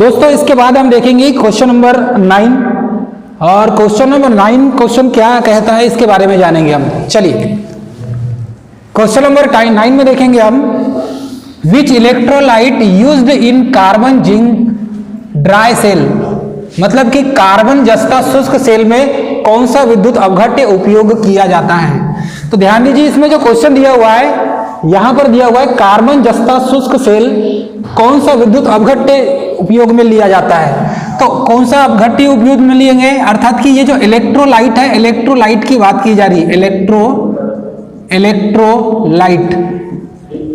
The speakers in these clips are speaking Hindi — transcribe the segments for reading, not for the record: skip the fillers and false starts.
दोस्तों इसके बाद हम देखेंगे क्वेश्चन नंबर 9 और क्वेश्चन नंबर 9 क्वेश्चन क्या कहता है इसके बारे में जानेंगे हम। चलिए क्वेश्चन नंबर 9 में देखेंगे हम which electrolyte used in carbon zinc dry cell, मतलब कि कार्बन जस्ता शुष्क सेल में कौन सा विद्युत अपघट्य उपयोग किया जाता है। तो ध्यान दीजिए इसमें जो क्वेश्चन दिया हुआ है यहां पर दिया हुआ है कार्बन जस्ता शुष्क सेल कौन सा विद्युत अपघट्य उपयोग में लिया जाता है। तो कौन सा अपघट्य उपयोग में लिएंगे, अर्थात कि ये जो इलेक्ट्रोलाइट है, इलेक्ट्रोलाइट की बात की जा रही है, इलेक्ट्रोलाइट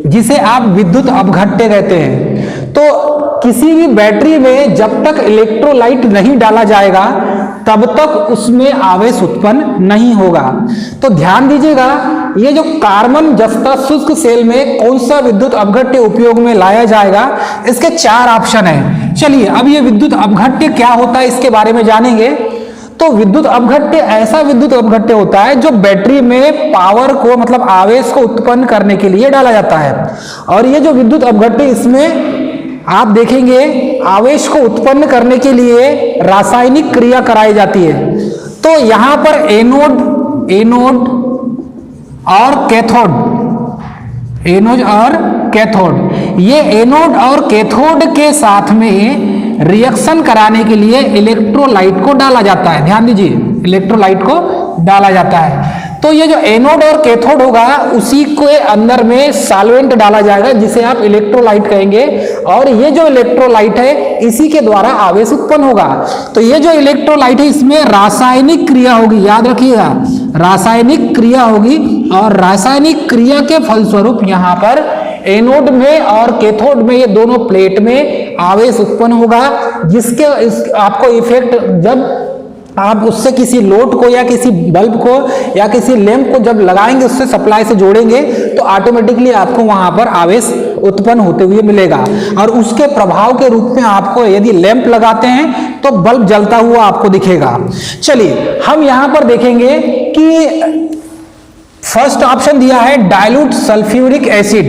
जिसे आप विद्युत अपघट्य कहते हैं। तो किसी भी बैटरी में जब तक इलेक्ट्रोलाइट नहीं डाला जाएगा तब तक उसमें आवेश उत्पन्न नहीं होगा। तो ध्यान दीजिएगा ये जो कार्बन जस्ता शुष्क सेल में कौन सा विद्युत अपघट्य उपयोग में लाया जाएगा, इसके 4 ऑप्शन है। चलिए अब ये विद्युत अपघट्य क्या होता है इसके बारे में जानेंगे। तो विद्युत अपघट्य ऐसा विद्युत अपघट्य होता है जो बैटरी में पावर को मतलब आवेश को उत्पन्न करने के लिए डाला जाता है। और ये जो विद्युत अपघट्य इसमें आप देखेंगे आवेश को उत्पन्न करने के लिए रासायनिक क्रिया कराई जाती है। तो यहां पर एनोड और कैथोड, ये एनोड और कैथोड के साथ में रिएक्शन कराने के लिए इलेक्ट्रोलाइट को डाला जाता है। ध्यान दीजिए इलेक्ट्रोलाइट को डाला जाता है। तो ये जो एनोड और कैथोड होगा उसी के अंदर में सॉल्वेंट डाला जाएगा जिसे आप इलेक्ट्रोलाइट कहेंगे, और ये जो इलेक्ट्रोलाइट है इसी के द्वारा आवेश उत्पन्न होगा। तो ये जो इलेक्ट्रोलाइट है इसमें रासायनिक क्रिया होगी, याद रखिएगा रासायनिक क्रिया होगी, और रासायनिक क्रिया के फलस्वरूप यहाँ पर एनोड में और कैथोड में ये दोनों प्लेट में आवेश उत्पन्न होगा, जिसके आपको इफेक्ट जब आप उससे किसी लोड को या किसी बल्ब को या किसी लैंप को जब लगाएंगे उससे सप्लाई से जोड़ेंगे तो ऑटोमेटिकली आपको वहां पर आवेश उत्पन्न होते हुए मिलेगा। और उसके प्रभाव के रूप में आपको यदि लैंप लगाते हैं तो बल्ब जलता हुआ आपको दिखेगा। चलिए हम यहां पर देखेंगे कि फर्स्ट ऑप्शन दिया है डाइल्यूट सल्फ्यूरिक एसिड,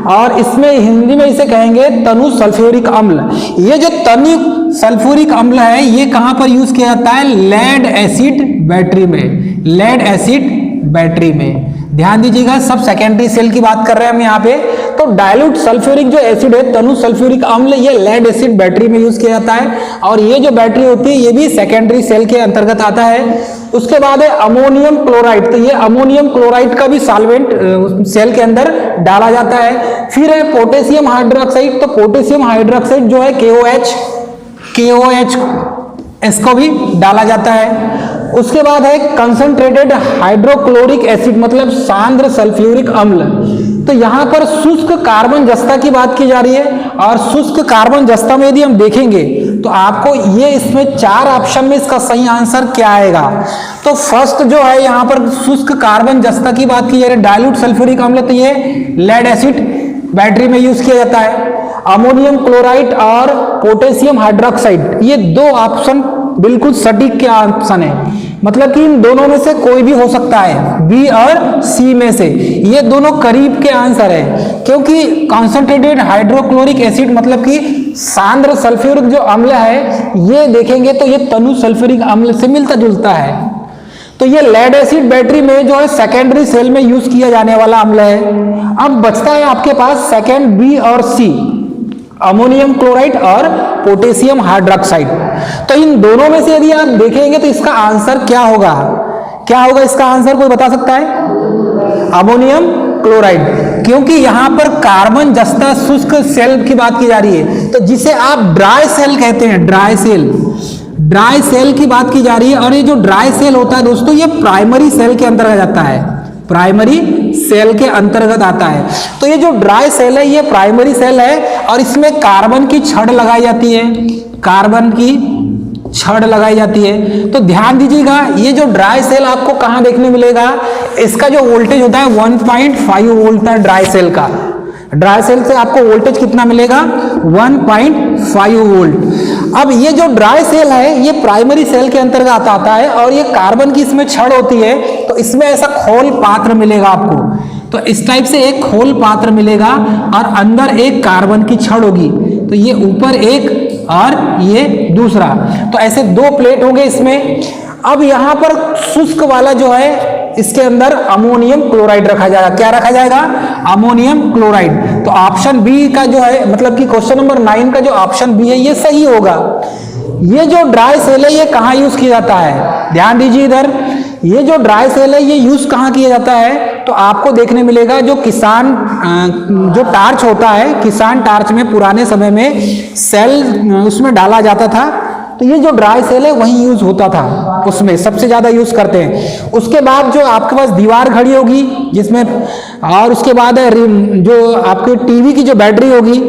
और इसमें हिंदी में इसे कहेंगे तनु सल्फ्यूरिक अम्ल। ये जो तनु सल्फ्यूरिक अम्ल है ये कहां पर यूज किया जाता है, लेड एसिड बैटरी में, लेड एसिड बैटरी में। ध्यान दीजिएगा सब सेकेंडरी सेल की बात कर रहे हैं हम यहाँ पे। तो डाइल्यूट सल्फ्यूरिक जो एसिड है तनु सल्फ्यूरिक अम्ल ये लेड एसिड बैटरी में यूज किया जाता है, और ये जो बैटरी होती है ये भी सेकेंडरी सेल के अंतर्गत आता है। उसके बाद है अमोनियम क्लोराइड, तो ये अमोनियम क्लोराइड का भी सॉल्वेंट सेल के अंदर डाला जाता है। फिर है पोटेशियम हाइड्रोक्साइड, तो पोटेशियम हाइड्रोक्साइड जो है KOH इसको भी डाला जाता है। उसके बाद है कंसंट्रेटेड हाइड्रोक्लोरिक एसिड मतलब सांद्र सल्फ्यूरिक अम्ल, तो यहां पर शुष्क कार्बन जस्ता की बात की जा रही है। और शुष्क कार्बन जस्ता में यदि हम देखेंगे तो आपको ये इसमें 4 ऑप्शन में इसका सही आंसर क्या आएगा। तो फर्स्ट जो है यहां पर शुष्क कार्बन जस्ता की बात की जा रही है डाइल्यूट सल्फ्यूरिक अम्ल, तो ये लेड एसिड बैटरी में यूज किया जाता है। अमोनियम क्लोराइड और पोटेशियम हाइड्रोक्साइड ये 2 ऑप्शन बिल्कुल सटीक के ऑप्शन है, मतलब कि इन दोनों में से कोई भी हो सकता है, बी और सी में से। ये दोनों करीब के आंसर है, क्योंकि कॉन्सेंट्रेटेड हाइड्रोक्लोरिक एसिड मतलब कि सांद्र सल्फ्यूरिक जो अम्ल है ये देखेंगे तो ये तनु सल्फ्यूरिक अम्ल से मिलता जुलता है। तो ये लेड एसिड बैटरी में जो है सेकेंडरी सेल में यूज किया जाने वाला अम्ल है। अब बचता है आपके पास सेकेंड बी और सी, अमोनियम क्लोराइड और पोटेशियम हाइड्रोक्साइड। तो इन दोनों में से यदि आप देखेंगे तो इसका आंसर क्या होगा, क्या होगा इसका आंसर कोई बता सकता है, अमोनियम क्लोराइड, क्योंकि यहां पर कार्बन जस्ता शुष्क सेल की बात की जा रही है, तो जिसे आप ड्राई सेल कहते हैं, ड्राई सेल की बात की जा रही है। और ये जो ड्राई सेल होता है दोस्तों ये प्राइमरी सेल के अंतर्गत आता है, प्राइमरी सेल के अंतर्गत आता है। तो ये जो ड्राई सेल है ये प्राइमरी सेल है, और इसमें कार्बन की छड़ लगाई जाती है, कार्बन की छड़ लगाई जाती है। तो ध्यान दीजिएगा ये जो ड्राई सेल आपको कहां देखने मिलेगा, इसका जो वोल्टेज होता है 1.5 वोल्ट है ड्राई सेल का। ड्राई सेल से आपको वोल्टेज कितना मिलेगा, 1.5 वोल्ट। अब ये जो ड्राई सेल है ये प्राइमरी सेल के अंतर्गत आता है, और ये कार्बन की इसमें छड़ होती है, तो इसमें ऐसा खोल पात्र मिलेगा आपको। तो इस टाइप से एक खोल पात्र मिलेगा और अंदर एक कार्बन की छड़ होगी। तो ये ऊपर एक और ये दूसरा। तो ऐसे दो प्लेट होंगे इसमें। अब यहां पर शुष्क वाला जो है इसके अंदर अमोनियम क्लोराइड रखा जाएगा। क्या रखा जाएगा? Ammonium chloride. तो ऑप्शन बी का जो है मतलब कि क्वेश्चन नंबर 9 का जो ऑप्शन बी है ये सही होगा। ये जो ड्राई सेल है ये कहाँ यूज किया जाता है? ध्यान दीजिए इधर, ये जो ड्राई सेल है ये यूज कहाँ किया जाता है? तो आपको देखने मिलेगा जो किसान जो टार्च होता है, किसान टार्च में पुराने समय में सेल उसमें डाला जाता था। तो ये जो ड्राई सेल है वही यूज होता था, उसमें सबसे ज्यादा यूज करते हैं। उसके बाद जो आपके पास दीवार घड़ी होगी जिसमें, और उसके बाद जो आपके टीवी की जो बैटरी होगी,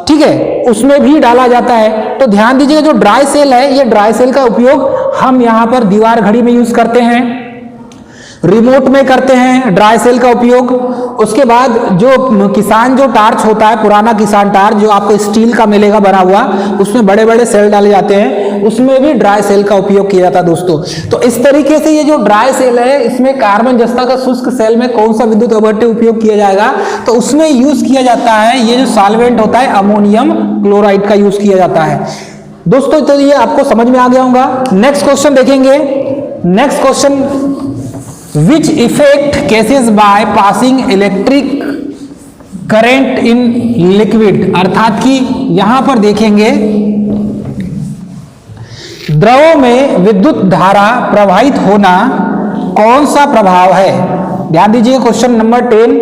ठीक है, उसमें भी डाला जाता है। तो ध्यान दीजिएगा जो ड्राई सेल है ये ड्राई सेल का उपयोग हम यहाँ पर दीवार घड़ी में यूज करते हैं, रिमोट में करते हैं ड्राई सेल का उपयोग। उसके बाद जो किसान जो टार्च होता है, पुराना किसान टार्च जो आपको स्टील का मिलेगा बना हुआ, उसमें बड़े बड़े सेल डाले जाते हैं, उसमें भी ड्राई सेल का उपयोग किया जाता है दोस्तों। तो इस तरीके से ये जो ड्राई सेल है इसमें कार्बन जस्ता का शुष्क सेल में कौन सा विद्युत अपघट्य उपयोग किया जाएगा? तो उसमें यूज किया जाता है ये जो सॉल्वेंट होता है अमोनियम क्लोराइड का यूज किया जाता है दोस्तों। तो ये आपको समझ में आ गया होगा। नेक्स्ट क्वेश्चन देखेंगे। Next question, Which effect causes by passing electric current in liquid? अर्थात कि यहां पर देखेंगे द्रव में विद्युत धारा प्रवाहित होना कौन सा प्रभाव है? ध्यान दीजिए क्वेश्चन नंबर 10।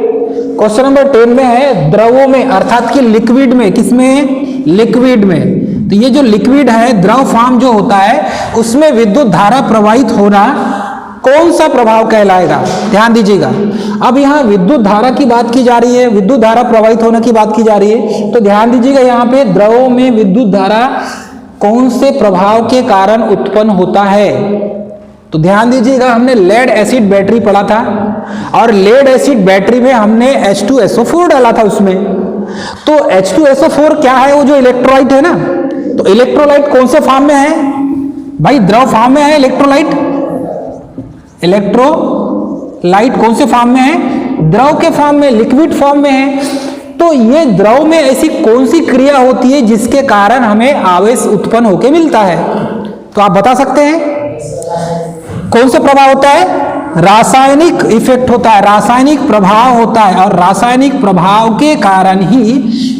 क्वेश्चन नंबर 10 में है द्रवों में अर्थात कि लिक्विड में। किसमें? लिक्विड में। तो ये जो लिक्विड है, द्रव फॉर्म जो होता है, उसमें विद्युत धारा प्रवाहित होना कौन सा प्रभाव कहलाएगा? ध्यान दीजिएगा। अब यहाँ विद्युत धारा की बात की जा रही है, विद्युत धारा प्रवाहित होने की बात की जा रही है। तो ध्यान दीजिएगा यहाँ पे द्रवों में विद्युत धारा कौन से प्रभाव के कारण उत्पन्न होता है? तो ध्यान दीजिएगा, हमने लेड एसिड बैटरी पढ़ा था और लेड एसिड बैटरी में हमने H2SO4 डाला था उसमें। तो H2SO4 क्या है? वो जो इलेक्ट्रोलाइट है ना। तो इलेक्ट्रोलाइट कौन से फॉर्म में है भाई? द्रव फॉर्म में है इलेक्ट्रोलाइट। इलेक्ट्रोलाइट कौन से फॉर्म में है? द्रव के फॉर्म में, लिक्विड फॉर्म में है। तो ये द्रव में ऐसी कौन सी क्रिया होती है जिसके कारण हमें आवेश उत्पन्न होकर मिलता है? तो आप बता सकते हैं कौन से प्रभाव होता है? रासायनिक इफेक्ट होता है, रासायनिक प्रभाव होता है। और रासायनिक प्रभाव के कारण ही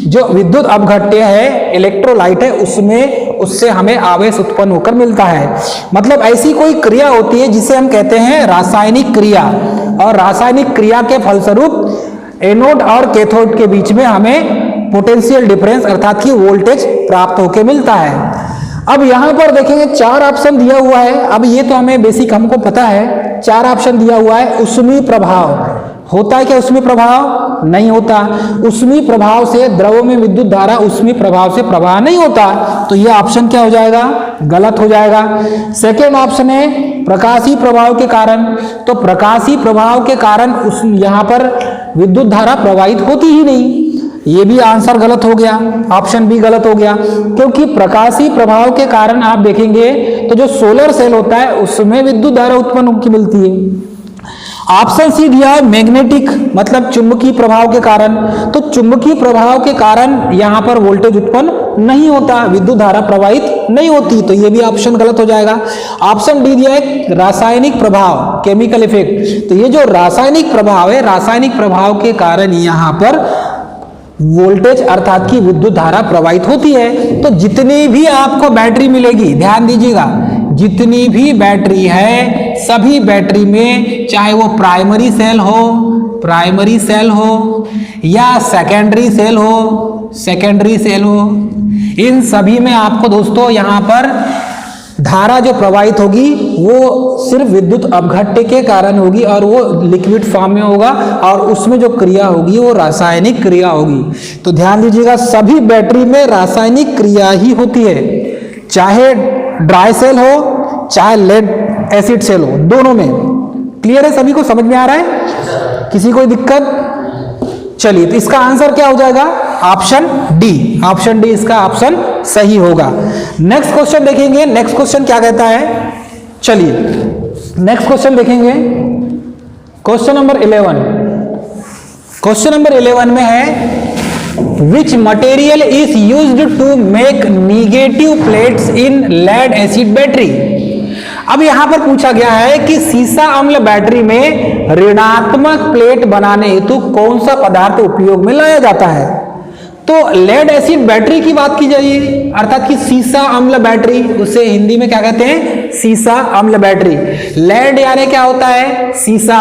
जो विद्युत अपघट्य है, इलेक्ट्रोलाइट है, उससे हमें आवेश उत्पन्न होकर मिलता है। मतलब ऐसी कोई क्रिया होती है जिसे हम कहते हैं रासायनिक क्रिया। और रासायनिक क्रिया के फलस्वरूप एनोड और कैथोड के बीच में हमें पोटेंशियल डिफरेंस अर्थात कि वोल्टेज प्राप्त होकर मिलता है। अब यहां पर देखेंगे 4 ऑप्शन दिया हुआ है। अब ये तो हमें बेसिक हमको पता है, 4 ऑप्शन दिया हुआ है। उष्मीय प्रभाव होता है क्या? उष्मीय प्रभाव नहीं होता। उष्मीय प्रभाव से द्रवों में विद्युत धारा उष्मीय प्रभाव से प्रवाह नहीं होता। तो ये ऑप्शन क्या हो जाएगा? गलत हो जाएगा। सेकेंड ऑप्शन है प्रकाशीय प्रभाव के कारण। तो प्रकाशीय प्रभाव के कारण यहां पर विद्युत धारा प्रवाहित होती ही नहीं। ये भी आंसर गलत हो गया, ऑप्शन बी गलत हो गया। क्योंकि प्रकाशीय प्रभाव के कारण आप देखेंगे तो जो सोलर सेल होता है उसमें विद्युत धारा उत्पन्न होकर मिलती है। ऑप्शन सी दिया है मैग्नेटिक, मतलब चुंबकीय प्रभाव के कारण। तो चुंबकीय प्रभाव के कारण यहां पर वोल्टेज उत्पन्न नहीं होता, विद्युत धारा प्रवाहित नहीं होती। तो ये भी ऑप्शन गलत हो जाएगा। ऑप्शन डी दिया है रासायनिक प्रभाव, केमिकल इफेक्ट। तो ये जो रासायनिक प्रभाव है, रासायनिक प्रभाव के कारण यहां पर वोल्टेज अर्थात की विद्युत धारा प्रवाहित होती है। तो जितनी भी आपको बैटरी मिलेगी, ध्यान दीजिएगा, जितनी भी बैटरी है सभी बैटरी में, चाहे वो प्राइमरी सेल हो या सेकेंडरी सेल हो, इन सभी में आपको दोस्तों यहां पर धारा जो प्रवाहित होगी वो सिर्फ विद्युत अपघट्य के कारण होगी और वो लिक्विड फॉर्म में होगा और उसमें जो क्रिया होगी वो रासायनिक क्रिया होगी। तो ध्यान दीजिएगा, सभी बैटरी में रासायनिक क्रिया ही होती है, चाहे ड्राई सेल हो चाहे लेड एसिड सेल हो, दोनों में। क्लियर है? सभी को समझ में आ रहा है? किसी कोई दिक्कत? चलिए, तो इसका आंसर क्या हो जाएगा? Option D. ऑप्शन डी इसका ऑप्शन सही होगा। नेक्स्ट क्वेश्चन देखेंगे। नेक्स्ट क्वेश्चन क्या कहता है? चलिए नेक्स्ट क्वेश्चन देखेंगे। Question number 11। क्वेश्चन नंबर 11 में है which material is used to make negative plates in lead acid battery. अब यहां पर पूछा गया है कि सीसा अम्ल बैटरी में ऋणात्मक प्लेट बनाने हेतु कौन सा पदार्थ उपयोग में लाया जाता है। तो लेड एसिड बैटरी की बात की जाएगी, अर्थात कि सीसा अम्ल बैटरी, उसे हिंदी में क्या कहते हैं, सीसा अम्ल बैटरी। लेड यानी क्या होता है, सीसा,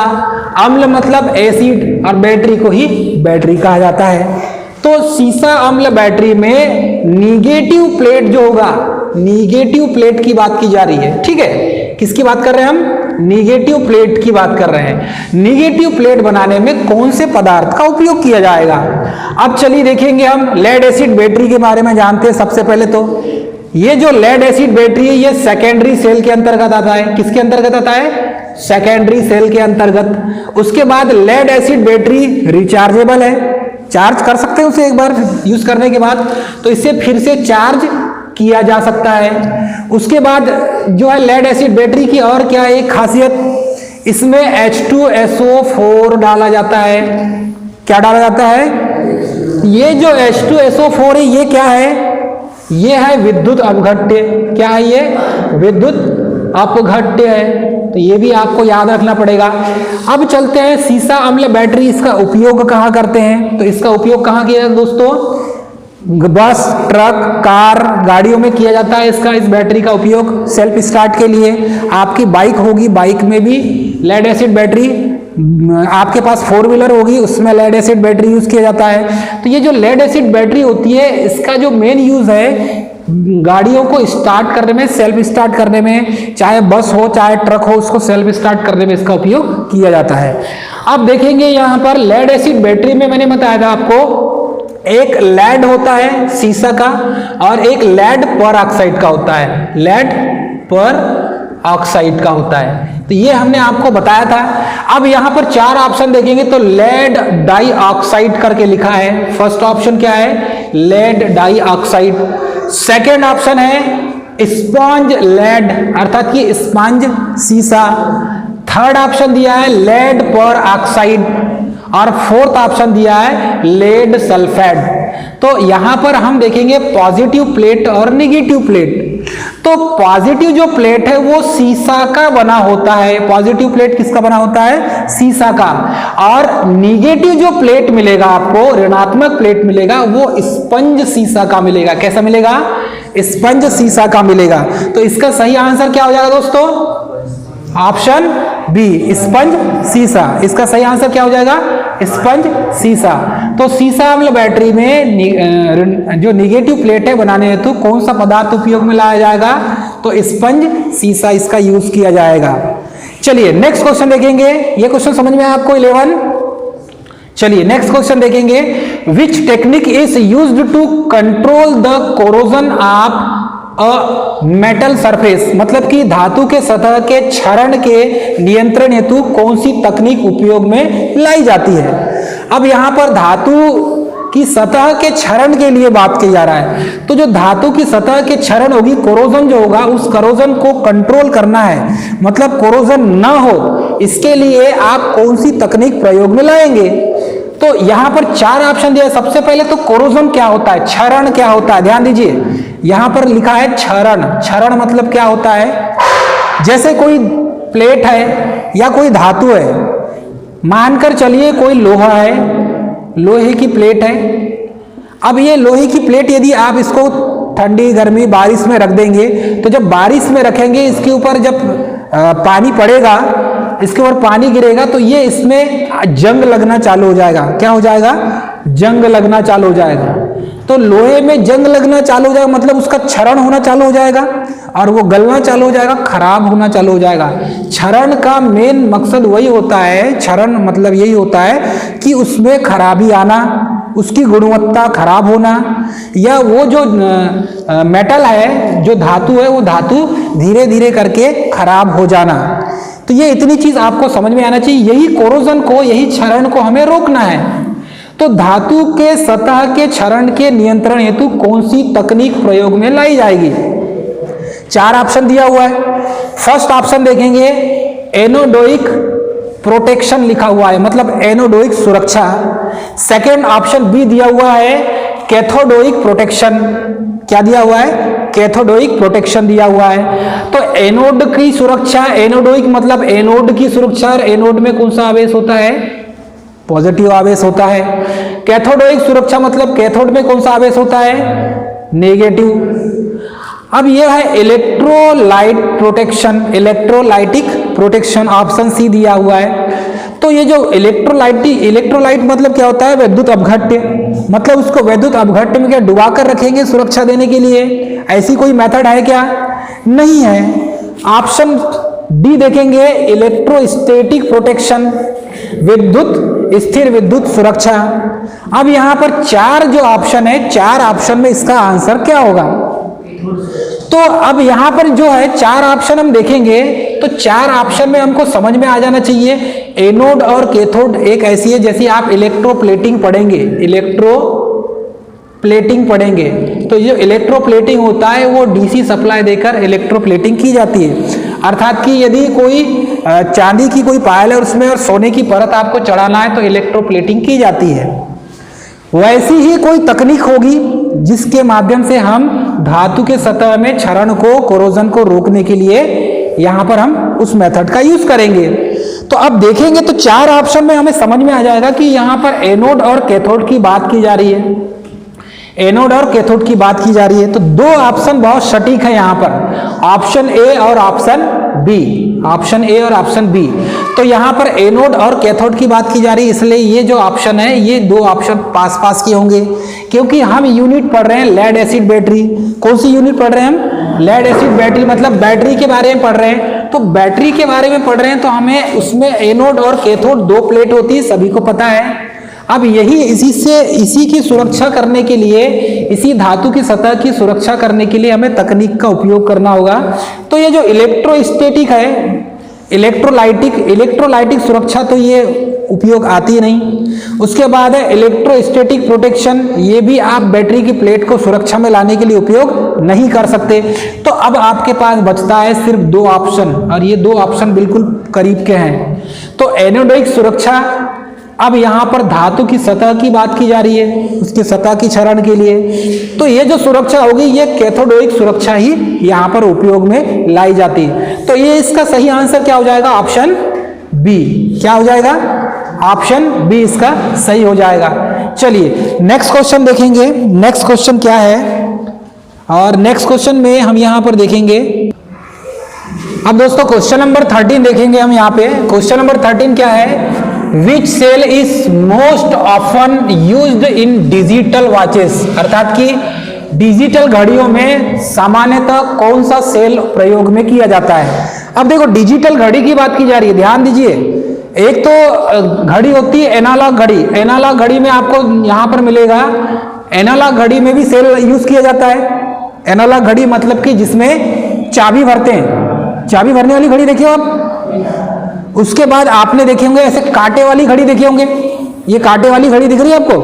अम्ल मतलब एसिड, और बैटरी को ही बैटरी कहा जाता है। तो सीसा अम्ल बैटरी में निगेटिव प्लेट जो होगा, निगेटिव प्लेट की बात की जा रही है, ठीक है। किसकी बात कर रहे हैं हम, निगेटिव प्लेट की बात कर रहे हैं। निगेटिव प्लेट बनाने में कौन से पदार्थ का उपयोग किया जाएगा। अब चलिए देखेंगे हम लेड एसिड बैटरी के बारे में जानते हैं। सबसे पहले तो ये जो लेड एसिड बैटरी है ये सेकेंडरी सेल के अंतर्गत आता है। किसके अंतर्गत आता है, सेकेंडरी सेल के अंतर्गत। उसके बाद लेड एसिड बैटरी रिचार्जेबल है, चार्ज कर सकते हैं उसे एक बार यूज करने के बाद, तो इसे फिर से चार्ज किया जा सकता है। उसके बाद जो है लेड एसिड बैटरी की और क्या एक खासियत, इसमें H2SO4 डाला जाता है। क्या डाला जाता है, ये जो H2SO4 है ये क्या है, ये है विद्युत अपघट्य। क्या है ये, विद्युत अपघट्य है, तो ये भी आपको याद रखना पड़ेगा। अब चलते हैं सीसा अम्ल बैटरी, इसका उपयोग कहाँ करते हैं। तो इसका उपयोग कहाँ किया जाता है दोस्तों, बस, ट्रक, कार, गाड़ियों में किया जाता है इसका, इस बैटरी का उपयोग सेल्फ स्टार्ट के लिए। आपकी बाइक होगी, बाइक में भी लेड एसिड बैटरी, आपके पास फोर व्हीलर होगी उसमें लेड एसिड बैटरी यूज किया जाता है। तो ये जो लेड एसिड बैटरी होती है इसका जो मेन यूज है गाड़ियों को स्टार्ट करने में, सेल्फ स्टार्ट करने में, चाहे बस हो चाहे ट्रक हो, उसको सेल्फ स्टार्ट करने में इसका उपयोग किया जाता है। अब देखेंगे यहाँ पर लेड एसिड बैटरी में मैंने बताया था आपको, एक लेड होता है सीसा का और एक लेड पर ऑक्साइड का होता है, लेड पर ऑक्साइड का होता है। तो ये हमने आपको बताया था। अब यहां पर चार ऑप्शन देखेंगे तो लेड डाई ऑक्साइड करके लिखा है। फर्स्ट ऑप्शन क्या है, lead dioxide. Second option है स्पॉन्ज लेड, अर्थात कि स्पंज सीसा। थर्ड ऑप्शन दिया है लेड पर ऑक्साइड और फोर्थ ऑप्शन दिया है लेड सल्फाइड। तो यहां पर हम देखेंगे पॉजिटिव प्लेट और नेगेटिव प्लेट। तो पॉजिटिव जो प्लेट है वो सीसा का बना होता है, पॉजिटिव प्लेट किसका बना होता है, सीसा का। और नेगेटिव जो प्लेट मिलेगा आपको, ऋणात्मक प्लेट मिलेगा, वो स्पंज सीसा का मिलेगा। कैसा मिलेगा, स्पंज सीसा का मिलेगा। तो इसका सही आंसर क्या हो जाएगा दोस्तों, ऑप्शन बी, स्पंज सीसा। इसका सही आंसर क्या हो जाएगा, स्पंज सीसा। तो सीसा अम्ल बैटरी में जो निगेटिव प्लेट है बनाने हेतु कौन सा पदार्थ उपयोग में लाया जाएगा, तो स्पंज सीसा इसका यूज किया जाएगा। चलिए नेक्स्ट क्वेश्चन देखेंगे। ये क्वेश्चन समझ में आया आपको 11। चलिए नेक्स्ट क्वेश्चन देखेंगे। Which technique is used to control the corrosion of metal surface, मतलब कि धातु के सतह के क्षरण के नियंत्रण हेतु कौन सी तकनीक उपयोग में लाई जाती है। अब यहां पर धातु की सतह के क्षरण के लिए बात की जा रहा है। तो जो धातु की सतह के क्षरण होगी, कोरोजन जो होगा, उस कोरोजन को कंट्रोल करना है, मतलब कोरोजन ना हो, इसके लिए आप कौन सी तकनीक प्रयोग में लाएंगे। तो यहां पर चार ऑप्शन दिया है। सबसे पहले तो कोरोजन क्या होता है, क्षरण क्या होता है, ध्यान दीजिए यहां पर लिखा है क्षरण। क्षरण मतलब क्या होता है, जैसे कोई प्लेट है या कोई धातु है, मानकर चलिए कोई लोहा है, लोहे की प्लेट है। अब ये लोहे की प्लेट यदि आप इसको ठंडी गर्मी बारिश में रख देंगे, तो जब बारिश में रखेंगे इसके ऊपर जब पानी पड़ेगा, इसके ऊपर पानी गिरेगा, तो ये इसमें जंग लगना चालू हो जाएगा। क्या हो जाएगा, जंग लगना चालू हो जाएगा। तो लोहे में जंग लगना चालू हो जाएगा, मतलब उसका क्षरण होना चालू हो जाएगा और वो गलना चालू हो जाएगा, खराब होना चालू हो जाएगा। क्षरण का मेन मकसद वही होता है, क्षरण मतलब यही होता है कि उसमें खराबी आना, उसकी गुणवत्ता खराब होना, या वो जो मेटल है, जो धातु है, वो धातु धीरे धीरे करके खराब हो जाना। तो ये इतनी चीज आपको समझ में आना चाहिए। यही कोरोजन को, यही क्षरण को हमें रोकना है। तो धातु के सतह के क्षरण के नियंत्रण हेतु कौन सी तकनीक प्रयोग में लाई जाएगी। चार ऑप्शन दिया हुआ है। फर्स्ट ऑप्शन देखेंगे एनोडोइक प्रोटेक्शन लिखा हुआ है, मतलब एनोडोइक सुरक्षा। सेकेंड ऑप्शन बी दिया हुआ है कैथोडोइक प्रोटेक्शन। क्या दिया हुआ है? कैथोडोइक प्रोटेक्शन दिया हुआ है। तो एनोड की सुरक्षा, एनोडोइक मतलब एनोड की सुरक्षा, और एनोड में कौन सा आवेश होता है? पॉजिटिव आवेश होता है। कैथोडोइक सुरक्षा मतलब कैथोड में कौन सा आवेश होता है? नेगेटिव। अब यह है electrolyte protection, electrolytic protection, option C दिया हुआ है। तो ये जो इलेक्ट्रोलाइट मतलब क्या होता है? विद्युत अपघट्य। मतलब उसको विद्युत अपघट्य में क्या डुबा कर रखेंगे सुरक्षा देने के लिए? ऐसी कोई मेथड है क्या? नहीं है। ऑप्शन डी देखेंगे, इलेक्ट्रोस्टैटिक प्रोटेक्शन, विद्युत स्थिर विद्युत सुरक्षा। अब यहां पर चार जो ऑप्शन है, चार ऑप्शन में इसका आंसर क्या होगा? तो अब यहां पर जो है चार ऑप्शन हम देखेंगे, तो चार ऑप्शन में हमको समझ में आ जाना चाहिए एनोड और कैथोड एक ऐसी है, जैसे आप इलेक्ट्रोप्लेटिंग पढ़ेंगे, इलेक्ट्रोप्लेटिंग पढ़ेंगे, तो ये इलेक्ट्रोप्लेटिंग होता है वो डीसी सप्लाई देकर इलेक्ट्रोप्लेटिंग की जाती है। अर्थात कि यदि कोई चांदी की कोई पायल है उसमें और सोने की परत आपको चढ़ाना है तो इलेक्ट्रोप्लेटिंग की जाती है। वैसी ही कोई तकनीक होगी जिसके माध्यम से हम धातु के सतह में क्षरण को, कोरोजन को रोकने के लिए यहां पर हम उस मेथड का यूज करेंगे। तो अब देखेंगे तो चार ऑप्शन में हमें समझ में आ जाएगा कि यहां पर एनोड और कैथोड की बात की जा रही है, एनोड और कैथोड की बात की जा रही है। तो दो ऑप्शन बहुत सटीक है यहां पर, ऑप्शन ए और ऑप्शन बी, ऑप्शन ए और ऑप्शन बी। तो यहां पर एनोड और कैथोड की बात की जा रही है, इसलिए ये जो ऑप्शन है ये दो ऑप्शन पास पास के होंगे, क्योंकि हम यूनिट पढ़ रहे हैं लेड एसिड बैटरी। कौन सी यूनिट पढ़ रहे हैं हम? लेड एसिड बैटरी, मतलब बैटरी के बारे में पढ़ रहे हैं। तो बैटरी के बारे में पढ़ रहे हैं तो हमें उसमें एनोड और कैथोड दो प्लेट होती है, सभी को पता है। अब यही इसी की सुरक्षा करने के लिए, इसी धातु की सतह की सुरक्षा करने के लिए हमें तकनीक का उपयोग करना होगा। तो ये जो इलेक्ट्रोस्टैटिक है, इलेक्ट्रोलाइटिक सुरक्षा तो ये उपयोग आती नहीं। उसके बाद है इलेक्ट्रोस्टैटिक प्रोटेक्शन, ये भी आप बैटरी की प्लेट को सुरक्षा में लाने के लिए उपयोग नहीं कर सकते। तो अब आपके पास बचता है सिर्फ दो ऑप्शन, और ये दो ऑप्शन बिल्कुल करीब के हैं। तो एनोडोइक सुरक्षा, अब यहां पर धातु की सतह की बात की जा रही है, उसके सतह की क्षरण के लिए। तो ये जो सुरक्षा होगी ये कैथोडोइक सुरक्षा ही यहां पर उपयोग में लाई जाती है। तो ये इसका सही आंसर क्या हो जाएगा? Option B. क्या हो जाएगा? ऑप्शन बी इसका सही हो जाएगा। चलिए नेक्स्ट क्वेश्चन देखेंगे। नेक्स्ट क्वेश्चन क्या है? और नेक्स्ट क्वेश्चन में हम यहां पर देखेंगे, अब दोस्तों क्वेश्चन नंबर 13 देखेंगे हम यहाँ पे। क्वेश्चन नंबर 13 क्या है? Which cell is most often used in digital watches? अर्थात कि डिजिटल घड़ियों में सामान्यतः कौन सा सेल प्रयोग में किया जाता है? अब देखो डिजिटल घड़ी की बात की जा रही है, ध्यान दीजिए। एक तो घड़ी होती है एनालॉग घड़ी, एनालॉग घड़ी में आपको यहां पर मिलेगा, एनालॉग घड़ी में भी सेल यूज किया जाता है। एनालॉग घड़ी मतलब कि जिसमें चाबी भरते हैं, चाबी भरने वाली घड़ी देखिए आप। उसके बाद आपने देखे होंगे ऐसे कांटे वाली घड़ी देखे होंगे, ये कांटे वाली घड़ी दिख रही है आपको,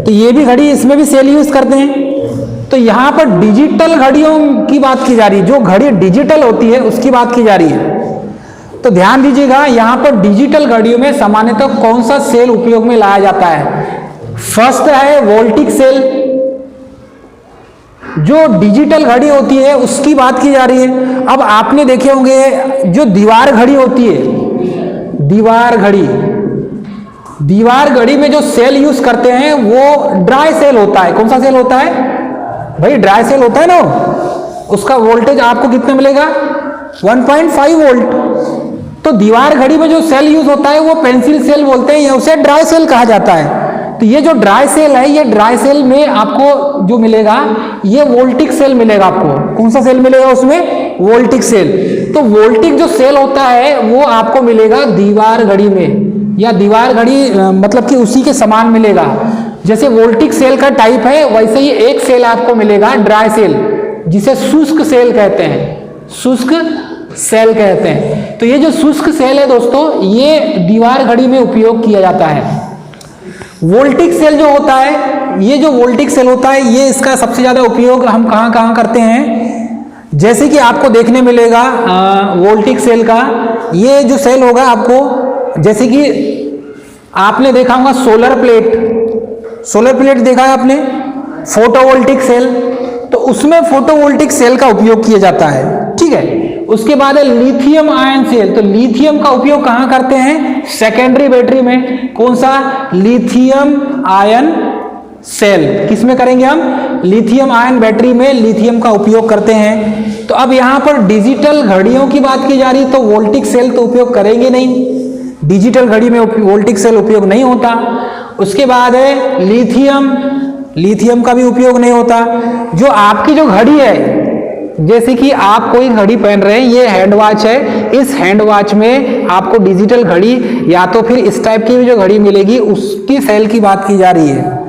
तो ये भी घड़ी, इसमें भी सेल यूज करते हैं। तो यहां पर डिजिटल घड़ियों की बात की जा रही है, जो घड़ी डिजिटल होती है उसकी बात की जा रही है। तो ध्यान दीजिएगा यहां पर डिजिटल घड़ियों में सामान्यतः कौन सा सेल उपयोग में लाया जाता है? फर्स्ट है वोल्टिक सेल, जो डिजिटल घड़ी होती है उसकी बात की जा रही है। अब आपने देखे होंगे जो दीवार घड़ी होती है, दीवार घड़ी में जो सेल यूज करते हैं वो ड्राई सेल होता है। कौन सा सेल होता है भाई? ड्राई सेल होता है ना। उसका वोल्टेज आपको कितना मिलेगा? 1.5 वोल्ट। तो दीवार घड़ी में जो सेल यूज होता है वो पेंसिल सेल बोलते हैं, या उसे ड्राई सेल कहा जाता है। तो ये जो ड्राई सेल है, ये ड्राई सेल में आपको जो मिलेगा ये वोल्टिक सेल मिलेगा आपको। कौन सा सेल मिलेगा उसमें? Voltaic cell. तो वोल्टिक जो सेल होता है वो आपको मिलेगा दीवार घड़ी में, या दीवार घड़ी मतलब कि उसी के समान मिलेगा। जैसे वोल्टिक सेल का टाइप है वैसे ही एक सेल आपको मिलेगा ड्राई सेल, जिसे शुष्क सेल कहते हैं, शुष्क सेल कहते हैं। तो ये जो शुष्क सेल है दोस्तों, ये दीवार घड़ी में उपयोग किया जाता है। वोल्टिक सेल जो होता है, ये जो वोल्टिक सेल होता है, ये इसका सबसे ज्यादा उपयोग हम कहां करते हैं? जैसे कि आपको देखने मिलेगा वोल्टिक सेल का, ये जो सेल होगा आपको जैसे कि आपने देखा होगा सोलर प्लेट देखा है आपने, फोटोवोल्टिक सेल, तो उसमें फोटोवोल्टिक सेल का उपयोग किया जाता है, ठीक है। उसके बाद है लिथियम आयन सेल, तो लिथियम का उपयोग कहां करते हैं, सेकेंडरी बैटरी में। कौन सा, लिथियम आयन सेल, किसमें करेंगे हम, लिथियम आयन बैटरी में लिथियम का उपयोग करते हैं। तो अब यहां पर डिजिटल घड़ियों की बात की जा रही, तो वोल्टिक सेल तो उपयोग करेंगे नहीं, डिजिटल घड़ी में वोल्टिक सेल उपयोग नहीं होता। उसके बाद है लिथियम का भी उपयोग नहीं होता। जो आपकी जो घड़ी है, जैसे कि आप कोई घड़ी पहन रहे हैं, ये हैंड वॉच है, इस हैंड वॉच में आपको डिजिटल घड़ी या तो फिर इस टाइप की जो घड़ी मिलेगी उसकी सेल की बात की जा रही है।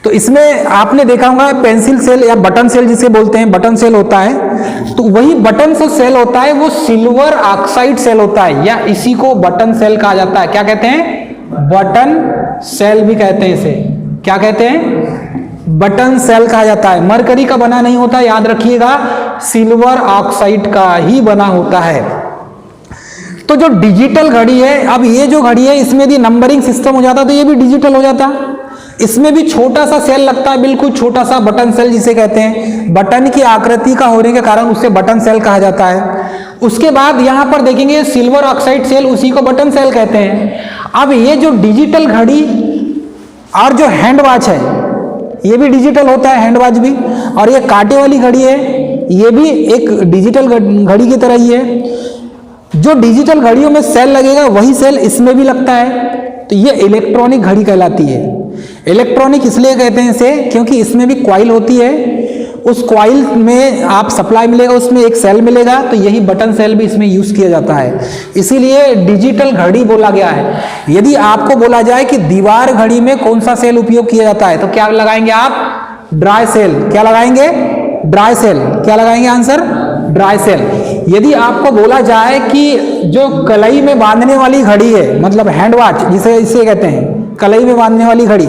तो इसमें आपने देखा होगा पेंसिल सेल या बटन सेल जिसे बोलते हैं, बटन सेल होता है, तो वही बटन सेल होता है, वो सिल्वर ऑक्साइड सेल होता है, या इसी को बटन सेल कहा जाता है। क्या कहते हैं, बटन सेल भी कहते हैं इसे, क्या कहते हैं, बटन सेल कहा जाता है। मरकरी का बना नहीं होता, याद रखिएगा, सिल्वर ऑक्साइड का ही बना होता है। तो जो डिजिटल घड़ी है, अब ये जो घड़ी है इसमें यदि नंबरिंग सिस्टम हो जाता तो ये भी डिजिटल हो जाता। इसमें भी छोटा सा सेल लगता है, बिल्कुल छोटा सा बटन सेल जिसे कहते हैं, बटन की आकृति का होने के कारण उसे बटन सेल कहा जाता है। उसके बाद यहां पर देखेंगे सिल्वर ऑक्साइड सेल, उसी को बटन सेल कहते हैं। अब ये जो डिजिटल घड़ी और जो हैंड वॉच है, ये भी डिजिटल होता है, हैंड वॉच भी, और ये कांटे वाली घड़ी है, ये भी एक डिजिटल घड़ी की तरह ही है। जो डिजिटल घड़ियों में सेल लगेगा वही सेल इसमें भी लगता है, तो ये इलेक्ट्रॉनिक घड़ी कहलाती है। इलेक्ट्रॉनिक इसलिए कहते हैं इसे क्योंकि इसमें भी कॉइल होती है, उस कॉइल में आप सप्लाई मिलेगा, उसमें एक सेल मिलेगा, तो यही बटन सेल भी इसमें यूज किया जाता है, इसीलिए डिजिटल घड़ी बोला गया है। यदि आपको बोला जाए कि दीवार घड़ी में कौन सा सेल उपयोग किया जाता है, तो क्या लगाएंगे आप, ड्राई सेल। क्या लगाएंगे, ड्राई सेल। क्या लगाएंगे आंसर, ड्राई सेल। यदि आपको बोला जाए कि जो कलाई में बांधने वाली घड़ी है, मतलब हैंड वॉच जिसे इसे कहते हैं, कलाई में बांधने वाली घड़ी,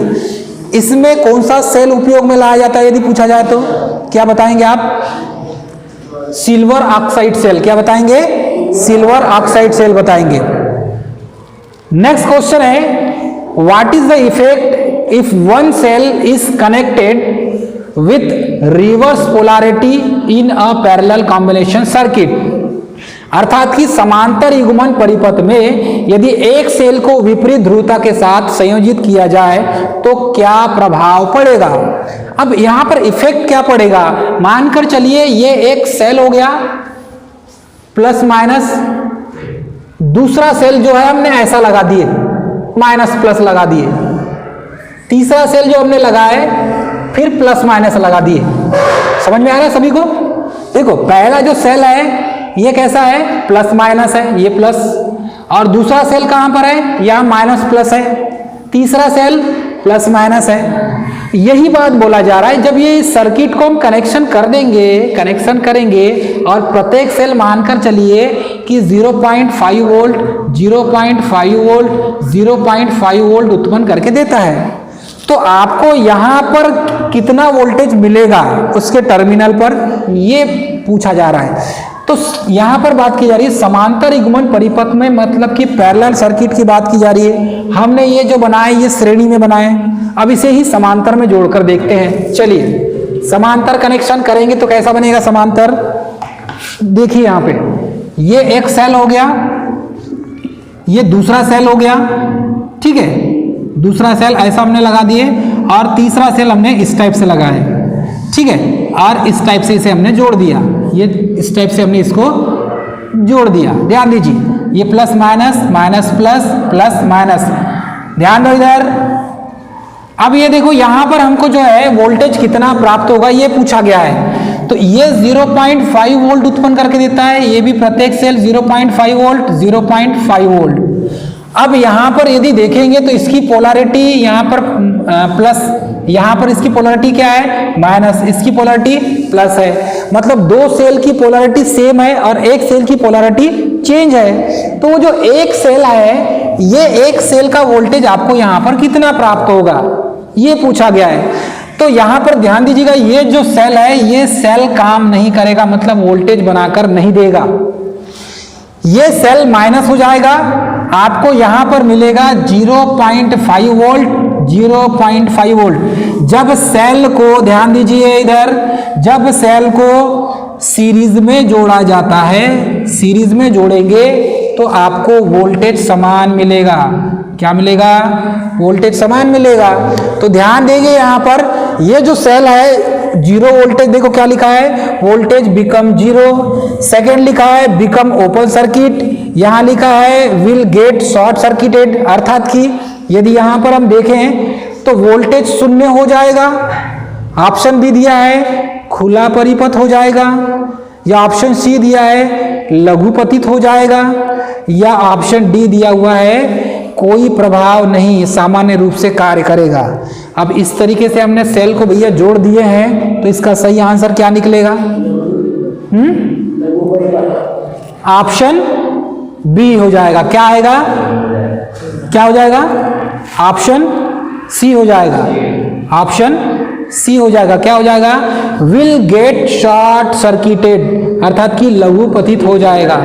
इसमें कौन सा सेल उपयोग में लाया जाता है यदि पूछा जाए तो क्या बताएंगे आप, सिल्वर ऑक्साइड सेल। क्या बताएंगे, सिल्वर ऑक्साइड सेल बताएंगे। नेक्स्ट क्वेश्चन है, what is the effect if one cell is connected with reverse polarity in a parallel combination circuit. अर्थात कि समांतर युग्मन परिपथ में यदि एक सेल को विपरीत ध्रुवता के साथ संयोजित किया जाए तो क्या प्रभाव पड़ेगा। अब यहां पर इफेक्ट क्या पड़ेगा, मानकर चलिए ये एक सेल हो गया प्लस माइनस, दूसरा सेल जो है हमने ऐसा लगा दिए, माइनस प्लस लगा दिए, तीसरा सेल जो हमने लगाए फिर प्लस माइनस लगा दिए। समझ में आ रहा है सभी को। देखो पहला जो सेल है ये कैसा है, प्लस माइनस है, ये प्लस, और दूसरा सेल कहां पर है, यहां माइनस प्लस है, तीसरा सेल प्लस माइनस है। यही बात बोला जा रहा है, जब ये सर्किट को हम कनेक्शन करेंगे और प्रत्येक सेल मानकर चलिए कि 0.5 वोल्ट 0.5 वोल्ट 0.5 वोल्ट उत्पन्न करके देता है, तो आपको यहां पर कितना वोल्टेज मिलेगा उसके टर्मिनल पर, ये पूछा जा रहा है। तो यहां पर बात की जा रही है समांतर युग्मन परिपथ में, मतलब कि पैरेलल सर्किट की बात की जा रही है। हमने ये जो बनाए ये श्रेणी में बनाए, अब इसे ही समांतर में जोड़कर देखते हैं। चलिए समांतर कनेक्शन करेंगे तो कैसा बनेगा समांतर, देखिए यहां पे ये एक सेल हो गया, ये दूसरा सेल हो गया, ठीक है, दूसरा सेल ऐसा हमने लगा दिए, और तीसरा सेल हमने इस टाइप से लगाया, ठीक है, और इस टाइप से इसे हमने जोड़ दिया, ये इस टाइप से हमने इसको जोड़ दिया। ध्यान दीजिए ये plus minus minus plus plus minus, ध्यान दो इधर। अब ये देखो यहां पर हमको जो है वोल्टेज कितना प्राप्त होगा ये पूछा गया है, तो ये 0.5 वोल्ट उत्पन्न करके देता है, ये भी प्रत्येक सेल 0.5 वोल्ट 0.5 वोल्ट। अब यहां पर यदि देखेंगे तो इसकी पोलैरिटी यहां पर प्लस, यहां पर इसकी पोलैरिटी क्या है, माइनस, इसकी पोलैरिटी प्लस है, मतलब दो सेल की पोलैरिटी सेम है और एक सेल की पोलैरिटी चेंज है। तो जो एक सेल है, ये एक सेल का वोल्टेज आपको यहां पर कितना प्राप्त होगा ये पूछा गया है। तो यहां पर ध्यान दीजिएगा, ये जो सेल है ये सेल काम नहीं करेगा, मतलब वोल्टेज बनाकर नहीं देगा, ये सेल माइनस हो जाएगा आपको यहां पर मिलेगा 0.5 वोल्ट, 0.5 वोल्ट। जब सेल को, ध्यान दीजिए इधर, जब सेल को सीरीज में जोड़ा जाता है, सीरीज में जोड़ेंगे तो आपको वोल्टेज समान मिलेगा। क्या मिलेगा? वोल्टेज समान मिलेगा। तो ध्यान देंगे यहां पर ये जो सेल है 0 वोल्टेज, देखो क्या लिखा है, वोल्टेज बिकम 0। सेकेंड लिखा है बिकम ओपन सर्किट, यहां लिखा है विल गेट शॉर्ट सर्किटेड, अर्थात कि यदि यहां पर हम देखें तो वोल्टेज शून्य हो जाएगा। ऑप्शन बी दिया है खुला परिपथ हो जाएगा, या ऑप्शन सी दिया है लघु पतित हो जाएगा, या ऑप्शन डी दिया हुआ है कोई प्रभाव नहीं, सामान्य रूप से कार्य करेगा। अब इस तरीके से हमने सेल को भैया जोड़ दिए हैं, तो इसका सही आंसर क्या निकलेगा? ऑप्शन बी हो जाएगा। क्या आएगा? क्या हो जाएगा? ऑप्शन सी हो जाएगा। ऑप्शन सी हो जाएगा। क्या हो जाएगा? विल गेट शॉर्ट सर्किटेड, अर्थात कि लघु पतित हो जाएगा,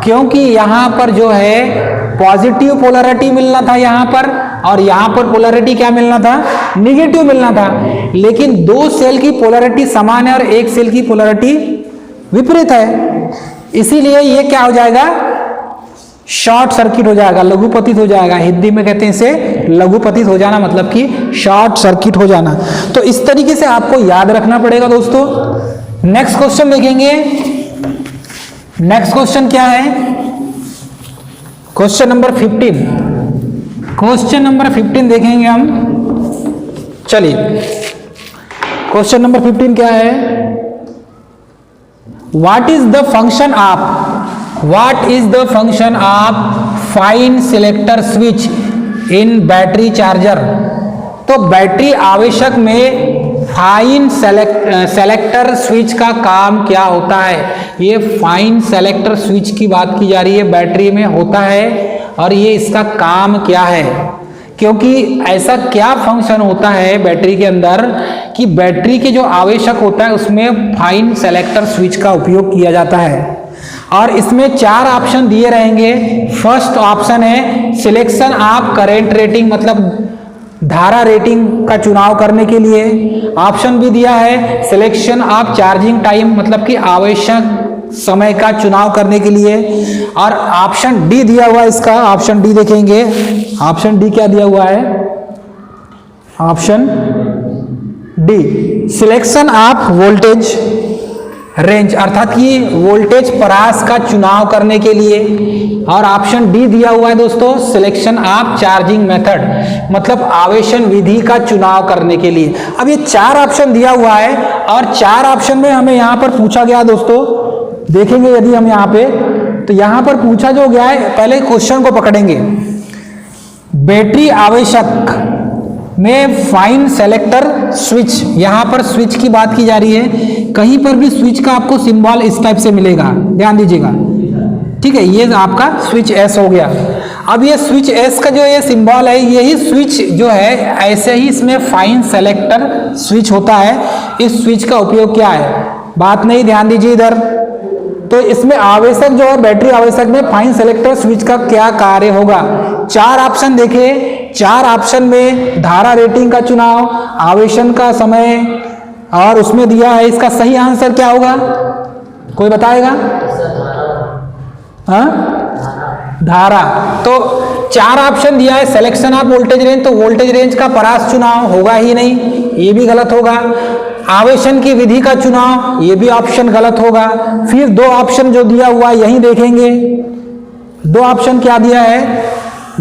क्योंकि यहां पर जो है पॉजिटिव पोलैरिटी मिलना था यहां पर, और यहां पर पोलैरिटी क्या मिलना था? निगेटिव मिलना था। लेकिन दो सेल की पोलैरिटी समान है और एक सेल की पोलैरिटी विपरीत है, इसीलिए ये क्या हो जाएगा? शॉर्ट सर्किट हो जाएगा, लघु पतित हो जाएगा। हिंदी में कहते हैं इसे लघु पतित हो जाना, मतलब कि शॉर्ट सर्किट हो जाना। तो इस तरीके से आपको याद रखना पड़ेगा दोस्तों। नेक्स्ट क्वेश्चन देखेंगे। नेक्स्ट क्वेश्चन क्या है? Question number 15। क्वेश्चन नंबर 15 देखेंगे हम। चलिए, क्वेश्चन नंबर 15 क्या है? What is the function of fine selector switch in battery charger? तो बैटरी आवेशक में फाइन सेलेक्टर स्विच का काम क्या होता है? ये फाइन सेलेक्टर स्विच की बात की जा रही है, बैटरी में होता है, और ये इसका काम क्या है? क्योंकि ऐसा क्या फंक्शन होता है बैटरी के अंदर कि बैटरी के जो आवेशक होता है उसमें फाइन सेलेक्टर स्विच का उपयोग किया जाता है। और इसमें 4 ऑप्शन दिए रहेंगे। फर्स्ट ऑप्शन है सिलेक्शन ऑफ करेंट रेटिंग, मतलब धारा रेटिंग का चुनाव करने के लिए। ऑप्शन भी दिया है सिलेक्शन ऑफ चार्जिंग टाइम, मतलब कि आवेशक समय का चुनाव करने के लिए। और ऑप्शन डी दिया हुआ है इसका, ऑप्शन डी देखेंगे। ऑप्शन डी क्या दिया हुआ है? Option D selection of voltage range, अर्थात कि वोल्टेज परास का चुनाव करने के लिए। और ऑप्शन डी दिया हुआ है दोस्तों सिलेक्शन ऑफ चार्जिंग मेथड, मतलब आवेशन विधि का चुनाव करने के लिए। अब ये 4 ऑप्शन दिया हुआ है, और 4 ऑप्शन में हमें यहां पर पूछा गया दोस्तों, देखेंगे यदि हम यहां पे, तो यहां पर पूछा जो गया है, पहले क्वेश्चन को पकड़ेंगे। बैटरी आवेशक में फाइन सेलेक्टर स्विच, यहां पर स्विच की बात की जा रही है। कहीं पर भी स्विच का आपको सिंबल इस टाइप से मिलेगा, ध्यान दीजिएगा, ठीक है। ये आपका स्विच एस हो गया। अब ये स्विच एस का जो ये सिंबल है, यही स्विच जो है, ऐसे ही इसमें फाइन सेलेक्टर स्विच होता है। इस स्विच का उपयोग क्या है? बात नहीं, ध्यान दीजिए इधर। तो इसमें आवेशक जो है, बैटरी आवेशक में फाइन सेलेक्टर स्विच का क्या कार्य होगा? 4 ऑप्शन देखे, 4 ऑप्शन में धारा रेटिंग का चुनाव, आवेशन का समय, और उसमें दिया है इसका सही आंसर क्या होगा? कोई बताएगा? हाँ, धारा। तो 4 ऑप्शन दिया है, सिलेक्शन ऑफ वोल्टेज रेंज, तो वोल्टेज रेंज का परास चुनाव होगा ही नहीं, ये भी गलत होगा। आवेशन की विधि का चुनाव, ये भी ऑप्शन गलत होगा। फिर 2 ऑप्शन जो दिया हुआ है यही देखेंगे। 2 ऑप्शन क्या दिया है?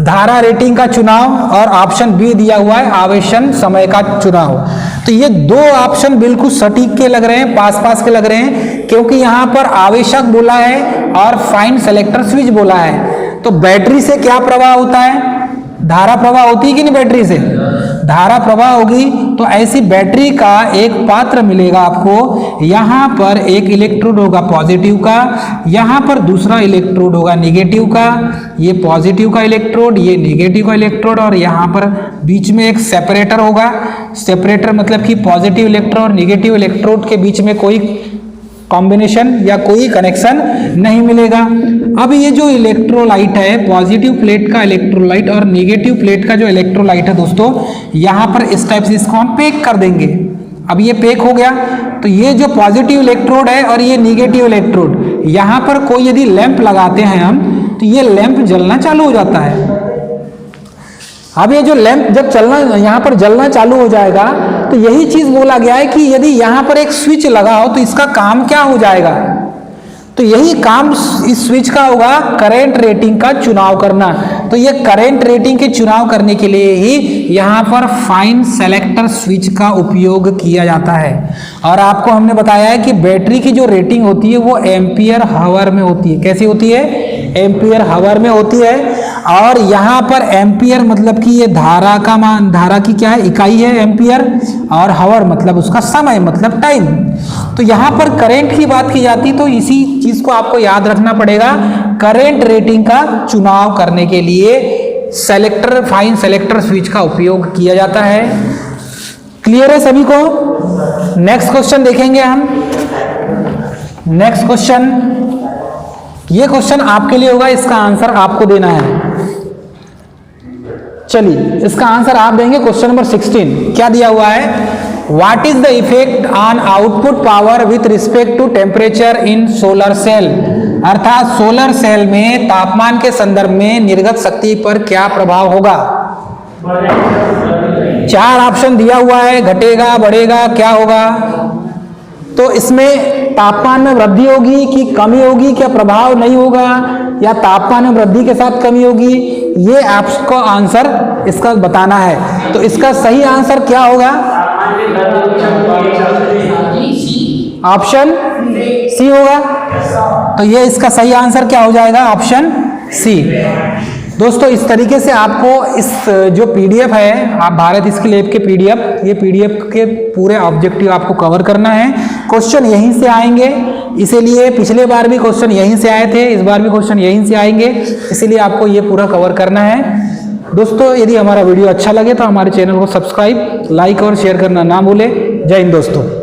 धारा रेटिंग का चुनाव, और ऑप्शन बी दिया हुआ है आवेशन समय का चुनाव। तो ये 2 ऑप्शन बिल्कुल सटीक के लग रहे हैं, पास पास के लग रहे हैं, क्योंकि यहां पर आवेशक बोला है और फाइन सेलेक्टर स्विच बोला है। तो बैटरी से क्या प्रवाह होता है? धारा प्रवाह होती है कि नहीं? बैटरी से धारा प्रवाह होगी। तो ऐसी बैटरी का एक पात्र मिलेगा आपको, यहां पर एक इलेक्ट्रोड होगा पॉजिटिव का, यहां पर दूसरा इलेक्ट्रोड होगा नेगेटिव का। ये पॉजिटिव का इलेक्ट्रोड, ये नेगेटिव का इलेक्ट्रोड, और यहां पर बीच में एक सेपरेटर होगा। सेपरेटर मतलब कि पॉजिटिव इलेक्ट्रोड और नेगेटिव इलेक्ट्रोड के बीच में कोई कॉम्बिनेशन या कोई कनेक्शन नहीं मिलेगा। अब ये जो इलेक्ट्रोलाइट है, पॉजिटिव प्लेट का इलेक्ट्रोलाइट और नेगेटिव प्लेट का जो इलेक्ट्रोलाइट है दोस्तों, यहाँ पर इस टाइप से इसको हम पैक कर देंगे। अब ये पैक हो गया, तो ये जो पॉजिटिव इलेक्ट्रोड है और ये नेगेटिव इलेक्ट्रोड, यहाँ पर कोई यदि लैंप लगाते हैं हम, तो ये लैंप जलना चालू हो जाता है। अब ये जो लैंप जब चलना, यहाँ पर जलना चालू हो जाएगा, तो यही चीज बोला गया है कि यदि यहाँ पर एक स्विच लगा हो तो इसका काम क्या हो जाएगा। तो यही काम इस स्विच का होगा, करंट रेटिंग का चुनाव करना। तो ये करंट रेटिंग के चुनाव करने के लिए ही यहाँ पर फाइन सेलेक्टर स्विच का उपयोग किया जाता है। और आपको हमने बताया है कि बैटरी की जो रेटिंग होती है वो एम्पियर हावर में होती है। कैसी होती है? एम्पियर हावर में होती है। और यहाँ पर एम्पियर मतलब कि ये धारा का मान, धारा की क्या है, इकाई है एम्पियर, और हावर मतलब उसका समय, मतलब टाइम। तो यहाँ पर करंट की बात की जाती, तो इसी चीज को आपको याद रखना पड़ेगा। करंट रेटिंग का चुनाव करने के लिए सेलेक्टर, फाइन सेलेक्टर स्विच का उपयोग किया जाता है। क्लियर है सभी को? नेक्स्ट क्वेश्चन देखेंगे हम। नेक्स्ट क्वेश्चन, ये क्वेश्चन आपके लिए होगा, इसका आंसर आपको देना है। चलिए इसका आंसर आप देंगे। क्वेश्चन नंबर 16 क्या दिया हुआ है? What is the effect on output power with respect to temperature in solar cell. अर्थात सोलर सेल में तापमान के संदर्भ में निर्गत शक्ति पर क्या प्रभाव होगा। 4 ऑप्शन दिया हुआ है, घटेगा, बढ़ेगा, क्या होगा। तो इसमें तापमान में वृद्धि होगी कि कमी होगी, क्या प्रभाव नहीं होगा, या तापमान में वृद्धि के साथ कमी होगी, ये आपको आंसर इसका बताना है। तो इसका सही आंसर क्या होगा? ऑप्शन सी होगा। तो ये इसका सही आंसर क्या हो जाएगा? Option C. दोस्तों इस तरीके से आपको इस जो पीडीएफ है, आप भारत स्किल ऐप के पीडीएफ, ये पीडीएफ के पूरे ऑब्जेक्टिव आपको कवर करना है। क्वेश्चन यहीं से आएंगे, इसीलिए पिछले बार भी क्वेश्चन यहीं से आए थे, इस बार भी क्वेश्चन यहीं से आएंगे, इसीलिए आपको ये पूरा कवर करना है। दोस्तों यदि हमारा वीडियो अच्छा लगे तो हमारे चैनल को सब्सक्राइब, लाइक और शेयर करना ना भूलें। जय हिंद दोस्तों।